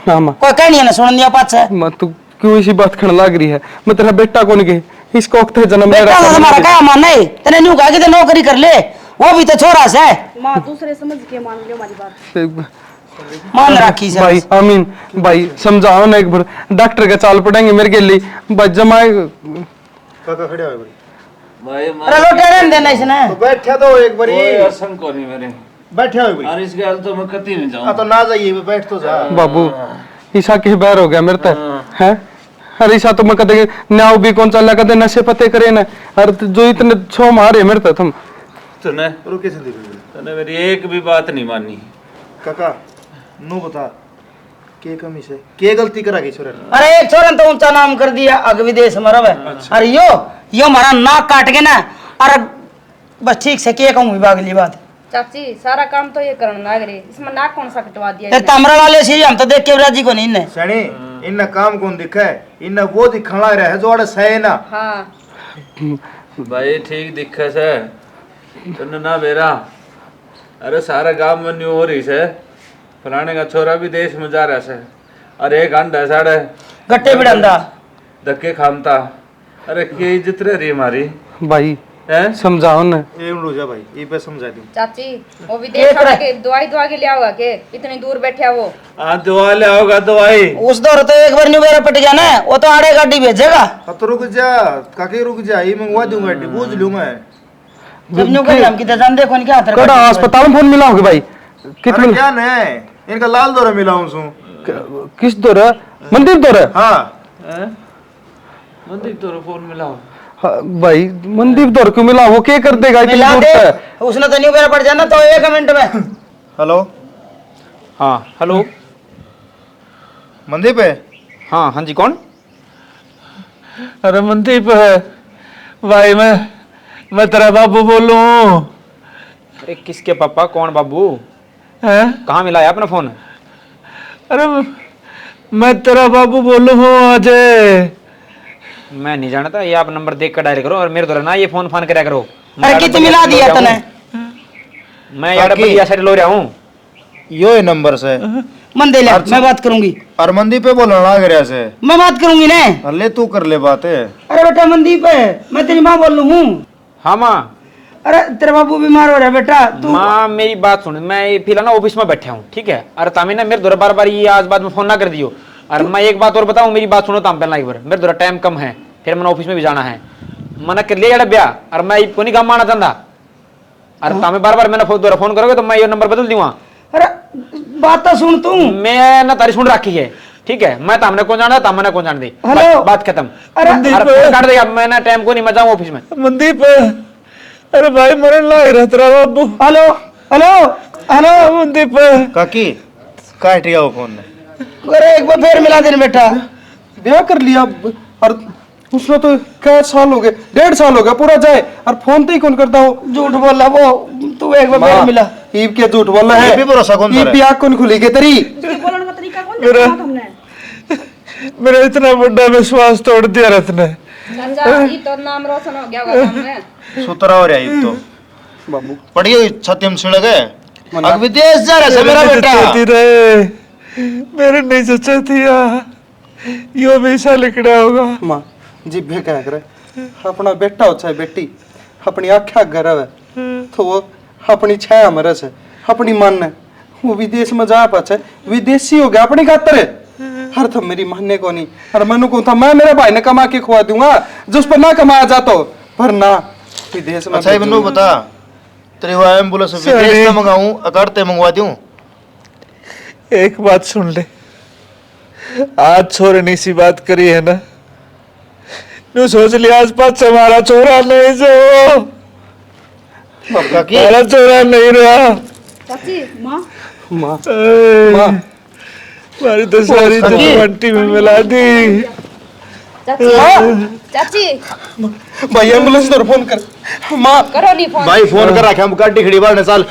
मामा कोई कहनी है ना सुन दिया पाछ है, मैं तू क्यों इसी बात खण लग रही है? मैं तेरा बेटा कौन के इसको वक्त है जन्म बेटा तो हमारा क्या मान नहीं, तने न्यू कहा कि ते नौकरी कर ले, वो भी तो छोरा से। मां दूसरे समझ के मान लियो हमारी बात। मान राखी से भाई आमीन भाई समझाओ ना एक बार डॉक्टर का चाल पड़ेंगे मेरे के लिए बस जमाए काका खड़े हो भाई अरे लोटे रहने देना इसने तो बैठे तो एक बारी कोई असम को नहीं मेरे बैठे हो भाई और इस गल तो मैं कती नहीं हाँ जाऊँ तो ना जाइए बैठ तो जा बाबू ईसा के बैर हो गया मेरे तक है अरे ईसा तो मैं कदे न्याव भी कौन चला कदे नशे पते करे ना अरे जो इतने छो मारे मेरे तक तुम तूने रुके संदीप भाई तूने मेरी एक भी बात नहीं मानी काका नो बता के कमी से के गलती करा गई छोरे ने? अरे एक छोरन तो ऊंचा नाम कर दिया अग विदेश मरब है अरे यो हमारा नाक काट के ना अरे बस ठीक से के कहूँ अगली बात चाची सारा काम तो ये करना लग रही इसमें नाक कौन सा कटवा दिया ये तमरा वाले से हम तो देख के राजी को नहीं ने सनी इन्ना काम कौन दिखा है इन्ना वो दिखना रहा है जो अड़ सहे ना हाँ भाई ठीक दिखे से तूने ना बेरा अरे सारा गांव में न्यू हो रही से फलाने का छोरा भी देश में जा रहा से अरे एक अंडा साढ़े गट्टे बिड़ंदा धक्के खामता अरे की इज्जत रह रही हमारी भाई हैं समझाओ ना ए रुजा भाई ये पे समझा दूं चाची वो विदेश तरह? के दवाई दवा के लिया होगा के इतनी दूर बैठा वो हाँ दवा ले आओगा दवाई उस दौर तो एक बार न्यू बेरा पट गया ना वो तो आड़े गाड़ी भेजेगा अब तो रुक जा काके रुक जा ये मंगवा दूंगा बूझ लूंगा जब न्यू कर हम किधर जान देखो क्या हाथ कड़ा अस्पताल में फोन मिला होगा भाई अरे कितने क्या ने इनका लाल दौरा मिला हूं सू किस दौर मंदिर दौर हाँ मंदिर तो फोन मिलाओ भाई मंदिर दौर क्यों मिला वो क्या कर देगा इतनी मिला दूर दे पे उसने तो न्यू बेरा पट जाना तो 1 मिनट में हेलो हाँ हेलो मंदिर पे हाँ हाँ जी कौन अरे मंदिर पे है भाई मैं तेरा बाबू बोलूं अरे किसके पापा कौन बाबू हैं कहाँ मिला है अपना फोन अरे मैं तेरा बाबू बोलूं हूँ अजय मैं नहीं जानता ये आप नंबर देख कर डायल करो और मेरे द्वारा ना ये फोन फान कराया करो अरे कितने मिला दिया तने मैं यार बढ़िया साइड लो रहा हूँ यो ये नंबर से मन दे ले मैं बात करूंगी और मंदिर पे बोलना लग रहा से मैं बात करूंगी ना ले तू कर ले बात है अरे बेटा मनदीप है मैं तेरी माँ बोल रहा हूँ हाँ माँ अरे तेरा बाबू बीमार हो रहा है बेटा तू माँ मेरी बात सुन मैं फिलहाल ना ऑफिस में बैठा हूँ ठीक है अरे तामी ना मेरे द्वारा बार बार ये आज बाद में फोन ना कर दियो और मैं एक बात और बताऊँ मेरी बात सुनो ताम पहला एक बार मेरे द्वारा टाइम कम है फिर मैंने ऑफिस में भी जाना है मना कर लिया ब्याह और मैं को नहीं काम आना चाहता और तामे बार बार मैंने द्वारा फोन करोगे तो मैं ये नंबर बदल दूंगा अरे बात तो सुन तू मैं ना तारी सुन रखी है ठीक है मैं तामने कौन जाना तामने कौन जान दे हेलो। बात खत्म अरे फोन काट देगा मैं ना टाइम को नहीं मैं जाऊँ ऑफिस में मंदीप अरे भाई मरन लग रहा तेरा बाबू हेलो हेलो हेलो मंदीप काकी काट गया वो फोन ने अरे एक बार फिर मिला देना बेटा ब्याह कर लिया और उसने तो क्या साल हो गए 1.5 साल हो गया पूरा जाए और फोन तो ही कौन करता हो झूठ बोला वो तू एक बार फिर मिला ईब के झूठ बोलना है ये भी भरोसा कौन ईब करे? भी आँख कौन खुली के तेरी बोलने का तरीका कौन देखा तुमने मेरा इतना बड़ा विश्वास तोड़ दिया रत्न चाचा ये तो नाम रोशन हो गया होगा सामने सुतरा हो रहा है तो बाबू पढ़िए छत्यम छिड़ गए अब विदेश जा रहा है मेरा बेटा रहे मेरे नहीं सोचा थी यो हमेशा लिखड़ा होगा माँ जिभे क्या करे अपना बेटा हो चाहे बेटी अपनी आख्या घर है तो वो अपनी छाया मरे से अपनी मन है वो विदेश में जा पाचे विदेशी हो गया अपनी खातर है हर तो मेरी मानने को नहीं और मनु को था मैं मेरे भाई ने कमा के खुआ दूंगा जिस पर ना कमाया जाता पर ना विदेश में अच्छा बनो बता तेरे वो एम्बुलेंस विदेश से मंगाऊं अकड़ते मंगवा दूं एक बात सुन ले आज छोरनी सी बात करी है ना नु सोच लिया आज पास हमारा छोरा नहीं जो काकी हमारा छोरा नहीं रहा चाची माँ माँ हमारी तो सारी मट्टी में मिला दी चाची चाची भाई एम्बुलेंस तो फोन कर माँ करो नहीं फोन भाई फोन कर रखा हम गाड़ी खड़ी बाहर ने साल